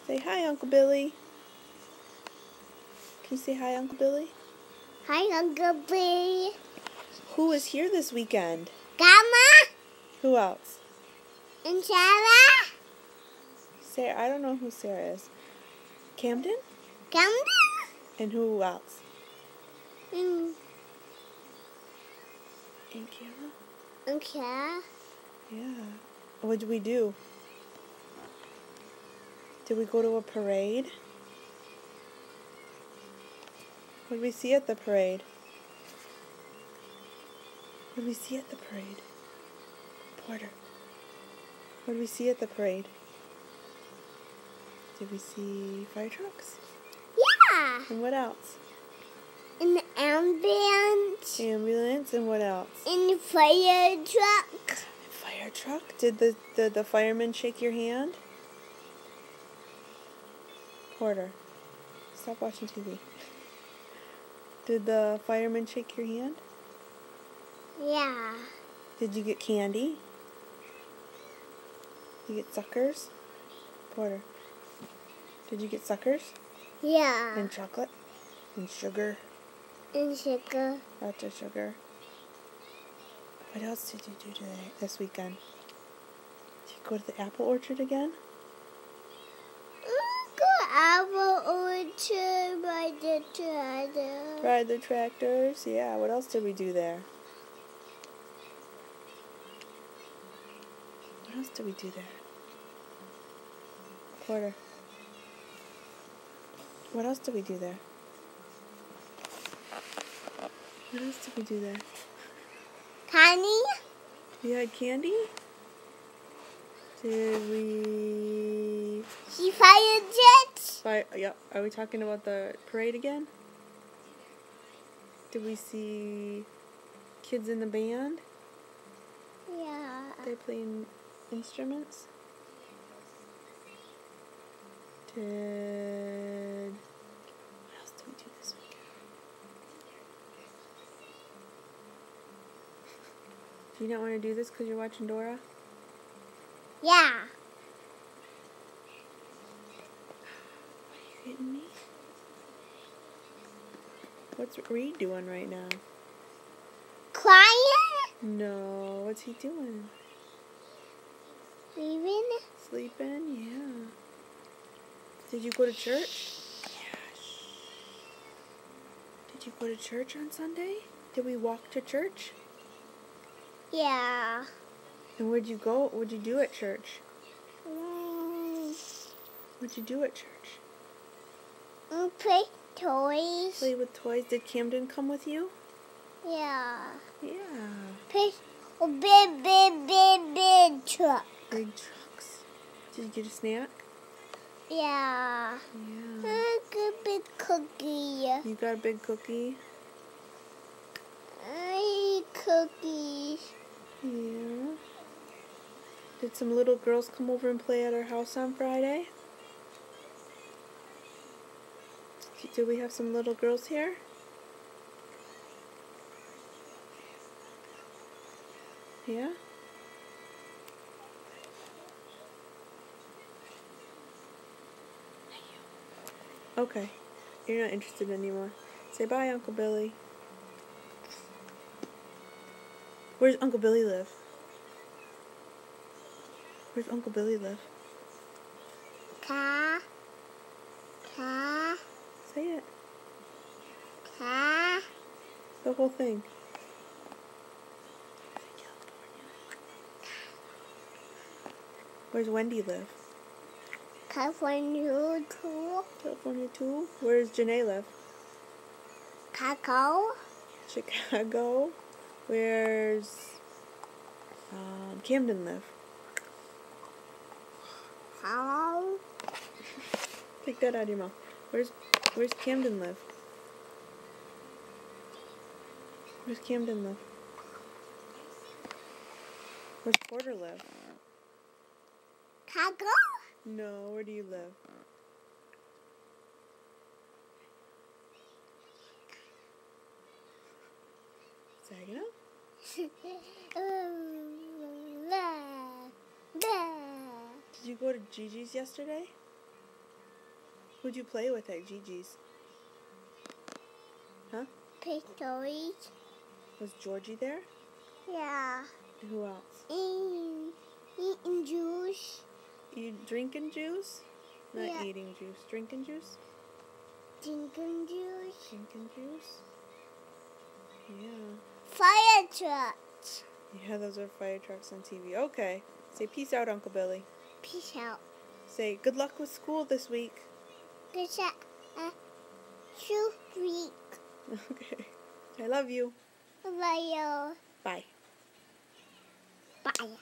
Say hi, Uncle Billy. Can you say hi, Uncle Billy? Hi, Uncle Billy. Who is here this weekend? Grandma Who else? and Sarah. Sarah. I don't know who Sarah is. Camden? Grandma And who else? and And Kara? Sarah. Yeah. What did we do? Did we go to a parade? What did we see at the parade? What did we see at the parade? Porter. What did we see at the parade? Did we see fire trucks? Yeah. And what else? In the ambulance. Ambulance, and what else? In the fire truck. Fire truck? Did the fireman shake your hand? Porter, stop watching TV. Did the fireman shake your hand? Yeah. Did you get candy? You get suckers? Porter, did you get suckers? Yeah. And chocolate? And sugar? And sugar. Lots of sugar. What else did you do this weekend? Did you go to the apple orchard again? Apple orchard by the tractor. Ride the tractors? Yeah, what else did we do there? What else did we do there? Porter. What else did we do there? What else did we do there? Honey? You had candy? Did we... She fired jets? Yeah, are we talking about the parade again? Did we see kids in the band? Yeah. They playing instruments? What else did we do this weekend? Do you not want to do this because you're watching Dora? Yeah. Are you hitting me? What's Reed doing right now? Crying? No, what's he doing? Leaving? Sleeping? Yeah. Did you go to church? Yeah. Did you go to church on Sunday? Did we walk to church? Yeah. And where'd you go? What'd you do at church? What'd you do at church? Play toys. Play with toys. Did Camden come with you? Yeah. Yeah. Play a big truck. Big trucks. Did you get a snack? Yeah. Yeah. I got a big cookie. You got a big cookie? I eat cookies. Yeah. Did some little girls come over and play at our house on Friday? Did we have some little girls here? Yeah? Okay. You're not interested anymore. Say bye, Uncle Billy. Where's Uncle Billy live? Where's Uncle Billy live? Car. Say it. Car. The whole thing. Where's Wendy live? California too. California too. Where's Janae live? Cacao. Chicago. Where's Camden live? Hello. Take that out of your mouth. Where's Camden live? Where's Camden live? Where's Porter live? Cacao. No, where do you live? Saginaw? Did you go to Gigi's yesterday? Who'd you play with at Gigi's? Huh? Play toys. Was Georgie there? Yeah. And who else? Eating juice. You drinking juice? Not Yeah. eating juice. Drinking juice? Drinking juice. Drinking juice? Yeah. Fire trucks. Yeah, those are fire trucks on TV. Okay. Say peace out, Uncle Billy. Peace out. Say good luck with school this week. Good shot. Shoe week. Okay. I love you. Bye. Bye. Bye.